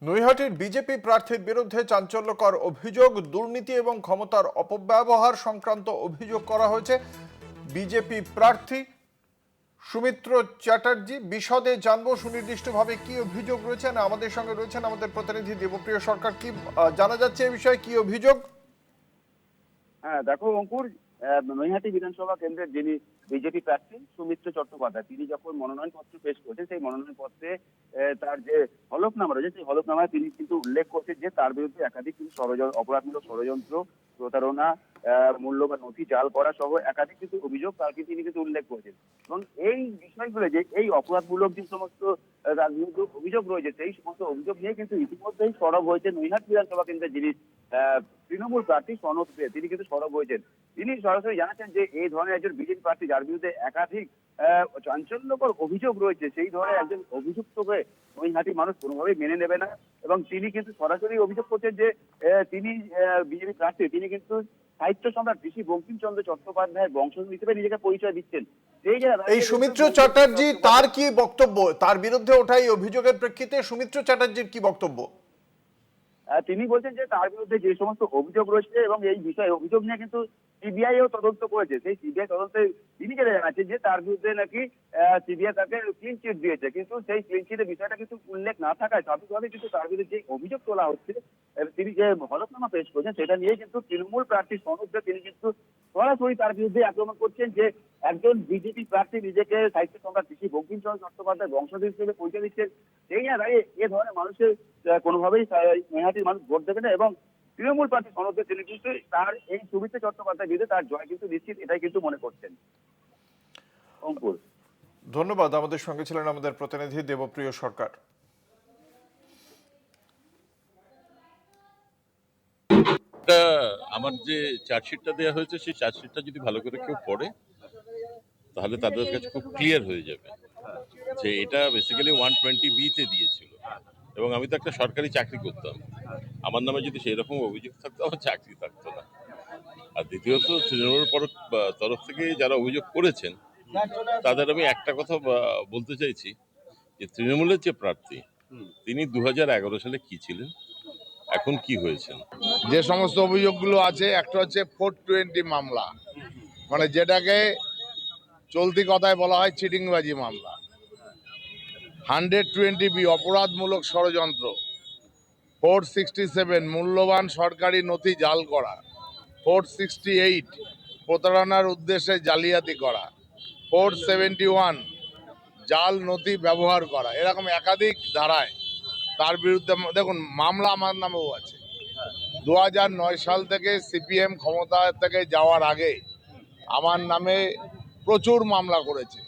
নৈহাটির BJP প্রার্থীর বিরুদ্ধে চাঞ্চল্যকর অভিযোগ, দুর্নীতি এবং ক্ষমতার অপব্যবহার সংক্রান্ত অভিযোগ করা হয়েছে। বিজেপি প্রার্থী সুমিত্র চ্যাটার্জি, বিশদে জানবো সুনির্দিষ্টভাবে কি অভিযোগ রয়েছেন। আমাদের সঙ্গে রয়েছেন আমাদের প্রতিনিধি দেবপ্রিয় সরকার। কি জানা যাচ্ছে এই বিষয়ে, কি অভিযোগ? হ্যাঁ, দেখো অঙ্কুর, নৈহাটি বিধানসভা কেন্দ্রের যিনি বিজেপি প্রার্থী সুমিত্র চট্টোপাধ্যায়, তিনি যখন মনোনয়নপত্র পেশ করেছেন, সেই মনোনয়নপত্রে তার যে হলফনামা রয়েছে, সেই হলফনামায় তিনি কিন্তু উল্লেখ করছেন যে তার বিরুদ্ধে একাধিক কিন্তু অপরাধমূলক ষড়যন্ত্র, প্রতারণা, মূল্যবান নথি জাল করা সহ একাধিক কিন্তু অভিযোগ তিনি কিন্তু উল্লেখ করেছেন। এবং এই বিষয়গুলো, যে এই অপরাধমূলক যে সমস্ত তার বিরুদ্ধে অভিযোগ রয়েছে, সেই সমস্ত অভিযোগ নিয়ে কিন্তু ইতিমধ্যেই সরব হয়েছে নৈহাটি বিধানসভা কেন্দ্রের যিনি তৃণমূল প্রার্থী সনদ পেয়ে, তিনি কিন্তু সরব হয়েছেন। তিনি সরাসরি জানাচ্ছেন যে এই ধরনের একজন বিজেপি প্রার্থী যার বিরুদ্ধে একাধিক চাঞ্চল্যকর অভিযোগ রয়েছে, সেই ধরনের একজন অভিযুক্তকে নৈহাটি মানুষ কোনোভাবেই মেনে নেবে না। এবং তিনি কিন্তু সরাসরি অভিযোগ করছেন যে তিনি বিজেপি প্রার্থী, তিনি কিন্তু সাহিত্য সম্রাট ঋষি বঙ্কিমচন্দ্র চট্টোপাধ্যায়ের বংশধর হিসেবে নিজেকে পরিচয় দিচ্ছেন। এই সুমিত্র চ্যাটার্জি, তার কি বক্তব্য? তার বিরুদ্ধে ওঠাই অভিযোগের প্রেক্ষিতে সুমিত্র চ্যাটার্জির কি বক্তব্য? তিনি বলছেন যে তার বিরুদ্ধে যে সমস্ত অভিযোগ রয়েছে এবং এই বিষয়ে অভিযোগ নিয়ে কিন্তু সিবিআইও তদন্ত করেছে। সেই সিবিআই তদন্তে তিনি যেটা জানাচ্ছেন যে তার বিরুদ্ধে নাকি সিবিআই তাকে ক্লিন চিট দিয়েছে, কিন্তু সেই ক্লিন চিটের বিষয়টা কিন্তু উল্লেখ না থাকায় স্বাভাবিকভাবে কিন্তু তার বিরুদ্ধে যে অভিযোগ তোলা হচ্ছে, তিনি যে হলফনামা পেশ করেছেন, সেটা নিয়ে কিন্তু তৃণমূল প্রার্থী সনদে তিনি কিন্তু সরাসরি তার বিরুদ্ধে আক্রমণ করছেন যে একজন বিজেপি প্রার্থী নিজেকে সাহিত্য সম্রাট ঋষি বঙ্কিমচন্দ্র চট্টোপাধ্যায় বংশধর হিসেবে পরিচয় দিচ্ছেন। সেই জায়গায় এ ধরনের মানুষের কোনোভাবেই নৈহাটির মানুষ ভোট দেবে না। এবং তৃণমূল প্রার্থী সনদে তিনি কিন্তু তার এই সুমিত্র চট্টোপাধ্যায় বিরুদ্ধে তার জয় কিন্তু নিশ্চিত, এটাই কিন্তু মনে করছেন। অঙ্কুর, ধন্যবাদ। আমাদের সঙ্গে ছিলেন আমাদের প্রতিনিধি দেবপ্রিয় সরকার। আমার যে চার্জশিটটা দেওয়া হয়েছে, সেই চার্জশিটটা যদি ভালো করে কেউ পড়ে, তাহলে তাদের কাছে খুব ক্লিয়ার হয়ে যাবে যে এটা বেসিক্যালি 120B তে দিয়েছিল। এবং আমি তো একটা সরকারি চাকরি করতাম, আমার নামে যদি সেই রকম অভিযোগ থাকতো, আমার চাকরি থাকতো না। আর দ্বিতীয়ত, তৃণমূলের তরফ থেকে যারা অভিযোগ করেছেন, তাদের আমি একটা কথা বলতে চাইছি যে তৃণমূলের যে প্রার্থী, তিনি 2011 সালে কি ছিলেন, এখন কি হয়েছেন। যে সমস্ত অভিযোগগুলো আছে, একটা হচ্ছে 420 মামলা, মানে যেটাকে চলতি কথায় বলা হয় চিটিংবাজি মামলা। 120B অপরাধমূলক ষড়যন্ত্র, 467 মূল্যবান সরকারি নথি জাল করা, 468 প্রতারণার উদ্দেশ্যে জালিয়াতি করা, 471 জাল নথি ব্যবহার করা, এরকম একাধিক ধারায় তার বিরুদ্ধে দেখুন মামলা আমার নামেও আছে। 2009 সাল থেকে সিপিএম ক্ষমতা থেকে যাওয়ার আগে আমার নামে প্রচুর মামলা করেছে।